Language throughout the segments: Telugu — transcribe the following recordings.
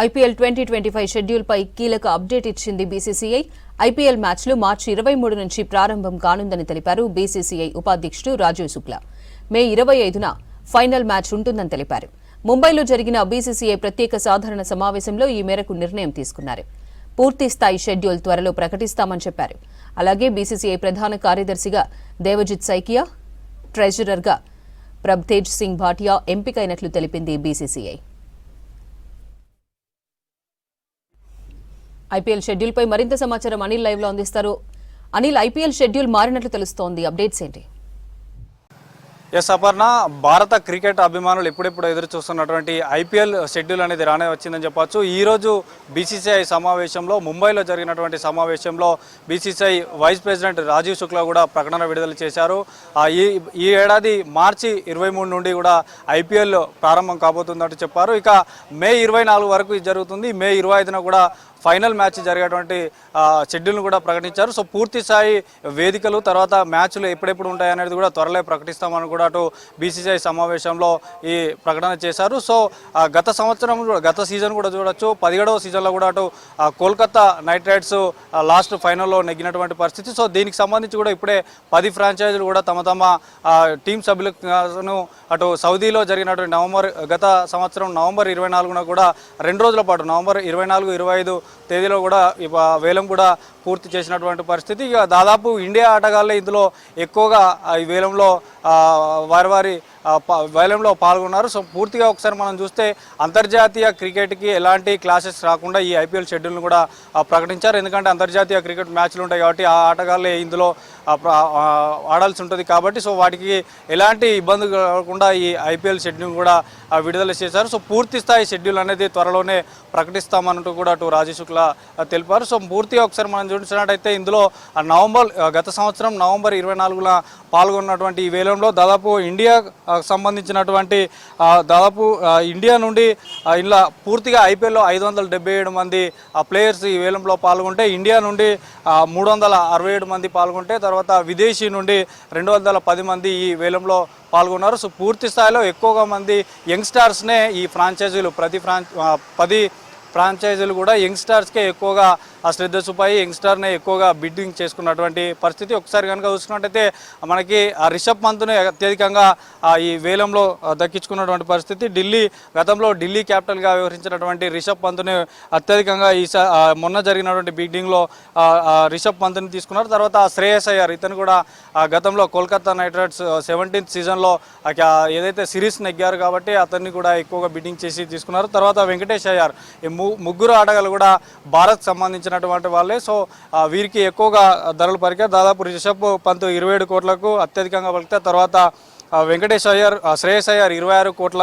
ఐపీఎల్ 2025 షెడ్యూల్పై కీలక అప్డేట్ ఇచ్చింది బీసీసీఐ. ఐపీఎల్ మ్యాచ్లు మార్చి 23 నుంచి ప్రారంభం కానుందని తెలిపారు బీసీసీఐ ఉపాధ్యక్షుడు రాజీవ్ శుక్లా. మే 25న ఫైనల్ మ్యాచ్ ఉంటుందని తెలిపారు. ముంబైలో జరిగిన బీసీసీఐ ప్రత్యేక సాధారణ సమావేశంలో ఈ మేరకు నిర్ణయం తీసుకున్నారు. పూర్తి స్థాయి షెడ్యూల్ త్వరలో ప్రకటిస్తామని చెప్పారు. అలాగే బీసీసీఐ ప్రధాన కార్యదర్శిగా దేవజిత్ సైకియా, ట్రెజరర్గా ప్రభ్తేజ్ సింగ్ భాటియా ఎంపికైనట్లు తెలిపింది బీసీసీఐ. ఐపీఎల్ షెడ్యూల్పై మరింత సమాచారం అనిల్ లైవ్ లో అందిస్తారు. అనిల్, ఐపీఎల్ షెడ్యూల్ మారినట్లు తెలుస్తోంది, అప్డేట్స్ ఏంటి? ఎస్ అపర్ణ, భారత క్రికెట్ అభిమానులు ఎప్పుడెప్పుడు ఎదురు చూస్తున్నటువంటి ఐపీఎల్ షెడ్యూల్ అనేది రానే వచ్చిందని చెప్పొచ్చు. ఈరోజు బీసీసీఐ సమావేశంలో, ముంబైలో జరిగినటువంటి సమావేశంలో BCCI vice president Rajeev Shukla కూడా ప్రకటన విడుదల చేశారు. ఈ ఏడాది మార్చి 23 నుండి కూడా ఐపీఎల్ ప్రారంభం కాబోతుందంటూ చెప్పారు. ఇక మే 24 వరకు ఇది జరుగుతుంది. మే 25న కూడా ఫైనల్ మ్యాచ్ జరిగేటువంటి షెడ్యూల్ను కూడా ప్రకటించారు. సో పూర్తి స్థాయి వేదికలు, తర్వాత మ్యాచ్లు ఎప్పుడెప్పుడు ఉంటాయనేది కూడా త్వరలో ప్రకటిస్తామని కూడా అటు బీసీసీఐ సమావేశంలో ఈ ప్రకటన చేశారు. సో గత సీజన్ కూడా చూడొచ్చు. 17వ సీజన్లో కూడా అటు కోల్కతా నైట్ రైడర్స్ లాస్ట్ ఫైనల్లో నెగ్గినటువంటి పరిస్థితి. సో దీనికి సంబంధించి కూడా ఇప్పుడే 10 ఫ్రాంచైజీలు కూడా తమ టీం సభ్యులను అటు సౌదీలో జరిగినటువంటి గత సంవత్సరం నవంబర్ 24న కూడా 2 రోజుల పాటు నవంబర్ 24, 25 తేదీలో కూడా వేలం కూడా పూర్తి చేసినటువంటి పరిస్థితి. ఇక దాదాపు ఇండియా ఆటగాళ్ళే ఇందులో ఎక్కువగా ఈ వేలంలో వేలంలో పాల్గొన్నారు. సో పూర్తిగా ఒకసారి మనం చూస్తే అంతర్జాతీయ క్రికెట్కి ఎలాంటి క్లాసెస్ రాకుండా ఈ ఐపీఎల్ షెడ్యూల్ను కూడా ప్రకటించారు. ఎందుకంటే అంతర్జాతీయ క్రికెట్ మ్యాచ్లు ఉంటాయి కాబట్టి ఆ ఆటగాళ్ళే ఇందులో ఆడాల్సి ఉంటుంది కాబట్టి సో వాటికి ఎలాంటి ఇబ్బంది కాకుండా ఈ ఐపీఎల్ షెడ్యూల్ కూడా విడుదల చేశారు. సో పూర్తి స్థాయి షెడ్యూల్ అనేది త్వరలోనే ప్రకటిస్తామన్నట్టు కూడా అటు రాజీవ్ శుక్లా తెలిపారు. సో పూర్తిగా ఒకసారి మనం చూసినట్టయితే ఇందులో గత సంవత్సరం నవంబర్ 24న పాల్గొన్నటువంటి ఈ వేలంలో దాదాపు ఇండియా సంబంధించినటువంటి ఇండియా నుండి ఇలా పూర్తిగా ఐపీఎల్లో 577 మంది ప్లేయర్స్ ఈ వేలంలో పాల్గొంటే, ఇండియా నుండి 367 మంది పాల్గొంటే, తర్వాత విదేశీ నుండి 210 మంది ఈ వేలంలో పాల్గొన్నారు. సో పూర్తి స్థాయిలో ఎక్కువగా మంది యంగ్స్టార్స్నే ఈ ఫ్రాంచైజీలు 10 ఫ్రాంచైజీలు కూడా యంగ్స్టార్స్కే ఎక్కువగా శ్రద్ధ చూపాయి. యంగ్స్టార్నే ఎక్కువగా బిడ్డింగ్ చేసుకున్నటువంటి పరిస్థితి. ఒకసారి కనుక చూసుకున్నట్టయితే మనకి రిషబ్ పంత్నే అత్యధికంగా ఈ వేలంలో దక్కించుకున్నటువంటి పరిస్థితి. గతంలో ఢిల్లీ క్యాపిటల్గా వ్యవహరించినటువంటి రిషబ్ పంత్ని అత్యధికంగా మొన్న జరిగినటువంటి బిడ్డింగ్లో రిషబ్ పంత్ని తీసుకున్నారు. తర్వాత శ్రేయస్ అయ్యార్, ఇతను కూడా గతంలో కోల్కతా నైట్ రైడర్స్ 17th సీజన్లో ఏదైతే సిరీస్ నెగ్గారు కాబట్టి అతన్ని కూడా ఎక్కువగా బిడ్డింగ్ చేసి తీసుకున్నారు. తర్వాత వెంకటేష్ అయ్యార్, ఈ ముగ్గురు ఆటగాళ్ళు కూడా భారత్ సంబంధించినటువంటి వాళ్ళే. సో వీరికి ఎక్కువగా ధరలు పలికారు. దాదాపు రిషబ్ పంత్ 27 కోట్లకు అత్యధికంగా పలికితే, తర్వాత శ్రేయస్ అయ్యార్ 26 కోట్ల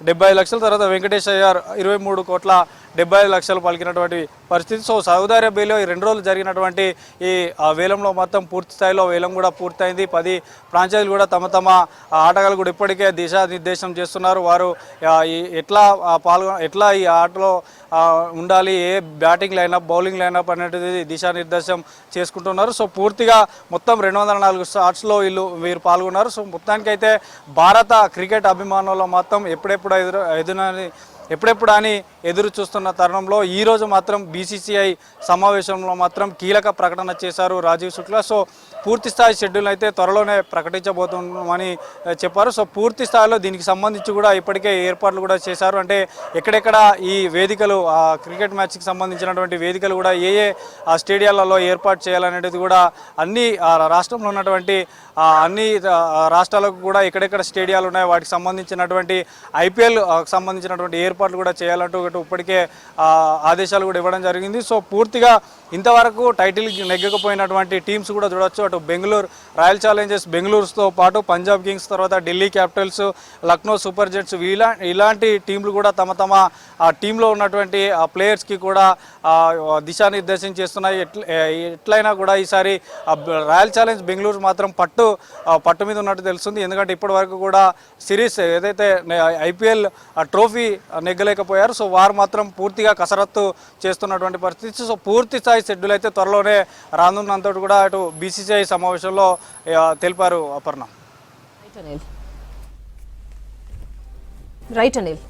75 లక్షలు, తర్వాత వెంకటేష్ అయ్యార్ 23 కోట్ల 75 లక్షలు పలికినటువంటి పరిస్థితి. సో సౌదీ అరేబియాలో ఈ 2 రోజులు జరిగినటువంటి ఈ వేలంలో మొత్తం పూర్తి స్థాయిలో వేలం కూడా పూర్తయింది. 10 ఫ్రాంచైజీలు కూడా తమ ఆటగాళ్ళు కూడా ఇప్పటికే దిశానిర్దేశం చేస్తున్నారు. వారు ఎట్లా ఈ ఆటలో ఉండాలి, ఏ బ్యాటింగ్ లైనప్, బౌలింగ్ లైనప్ అనేది దిశానిర్దేశం చేసుకుంటున్నారు. సో పూర్తిగా మొత్తం 204 షాట్స్లో వీరు పాల్గొన్నారు. సో మొత్తానికైతే భారత క్రికెట్ అభిమానుల మొత్తం ఎప్పుడెప్పుడు అని ఎదురు చూస్తున్న తరుణంలో ఈరోజు మాత్రం బీసీసీఐ సమావేశంలో మాత్రం కీలక ప్రకటన చేశారు రాజీవ్ శుక్లా. సో పూర్తి స్థాయి షెడ్యూల్ అయితే త్వరలోనే ప్రకటించబోతున్నామని చెప్పారు. సో పూర్తి స్థాయిలో దీనికి సంబంధించి కూడా ఇప్పటికే ఏర్పాట్లు కూడా చేశారు. అంటే ఎక్కడెక్కడ ఈ వేదికలు, క్రికెట్ మ్యాచ్కి సంబంధించినటువంటి వేదికలు కూడా ఏ స్టేడియాలలో ఏర్పాటు చేయాలనేది కూడా అన్ని రాష్ట్రంలో ఉన్నటువంటి అన్ని రాష్ట్రాలకు కూడా ఎక్కడెక్కడ స్టేడియాలు ఉన్నాయో వాటికి సంబంధించినటువంటి ఐపీఎల్ సంబంధించినటువంటి ఏర్పాట్లు కూడా చేయాలంటూ ఇప్పటికే ఆదేశాలు కూడా ఇవ్వడం జరిగింది. సో పూర్తిగా ఇంతవరకు టైటిల్ నెగ్గకపోయినటువంటి టీమ్స్ కూడా చూడొచ్చు. అటు బెంగళూరు రాయల్ ఛాలెంజర్స్ బెంగళూరుతో పాటు పంజాబ్ కింగ్స్, తర్వాత Delhi Capitals, Lucknow super jets ఇలాంటి టీంలు కూడా తమ టీంలో ఉన్నటువంటి ప్లేయర్స్కి కూడా దిశానిర్దేశం చేస్తున్నాయి. ఎట్లయినా కూడా ఈసారి రాయల్ ఛాలెంజ్ బెంగళూరు మాత్రం పట్టు మీద ఉన్నట్టు తెలుస్తుంది. ఎందుకంటే ఇప్పటి వరకు కూడా సిరీస్ ఏదైతే ఐపీఎల్ ట్రోఫీ నెగ్గలేకపోయారు. సో వారు మాత్రం పూర్తిగా కసరత్తు చేస్తున్నటువంటి పరిస్థితి. సో పూర్తి స్థాయి షెడ్యూల్ అయితే త్వరలోనే రానున్నంత కూడా అటు బీసీసీఐ సమావేశంలో తెలిపారు. అపర్ణ. రైట్ అనిల్.